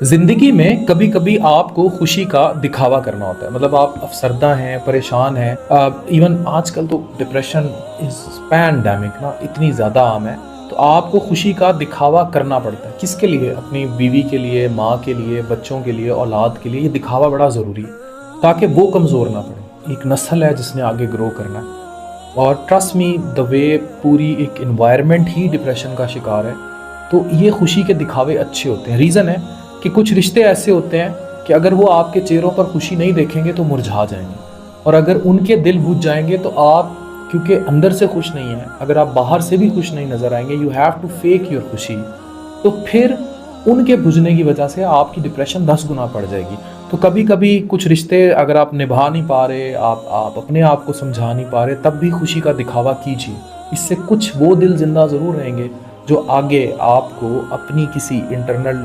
زندگی میں کبھی کبھی آپ کو خوشی کا دکھاوا کرنا ہوتا ہے، مطلب آپ افسردہ ہیں، پریشان ہیں، ایون آج کل تو ڈپریشن از پینڈیمک نا اتنی زیادہ عام ہے، تو آپ کو خوشی کا دکھاوا کرنا پڑتا ہے۔ کس کے لیے؟ اپنی بیوی کے لیے، ماں کے لیے، بچوں کے لیے، اولاد کے لیے۔ یہ دکھاوا بڑا ضروری ہے تاکہ وہ کمزور نہ پڑے۔ ایک نسل ہے جس نے آگے گرو کرنا ہے، اور ٹرسٹ می دا وے پوری ایک انوائرمنٹ ہی ڈپریشن کا شکار ہے، تو یہ خوشی کے دکھاوے اچھے ہوتے ہیں۔ ریزن ہے کہ کچھ رشتے ایسے ہوتے ہیں کہ اگر وہ آپ کے چہروں پر خوشی نہیں دیکھیں گے تو مرجھا جائیں گے، اور اگر ان کے دل بجھ جائیں گے تو آپ کیونکہ اندر سے خوش نہیں ہیں، اگر آپ باہر سے بھی خوش نہیں نظر آئیں گے، you have to fake your خوشی، تو پھر ان کے بجھنے کی وجہ سے آپ کی ڈپریشن 10 گنا بڑھ جائے گی۔ تو کبھی کبھی کچھ رشتے اگر آپ نبھا نہیں پا رہے، آپ اپنے آپ کو سمجھا نہیں پا رہے، تب بھی خوشی کا دکھاوا کیجیے۔ اس سے کچھ وہ دل زندہ ضرور رہیں گے جو آگے آپ کو اپنی کسی انٹرنل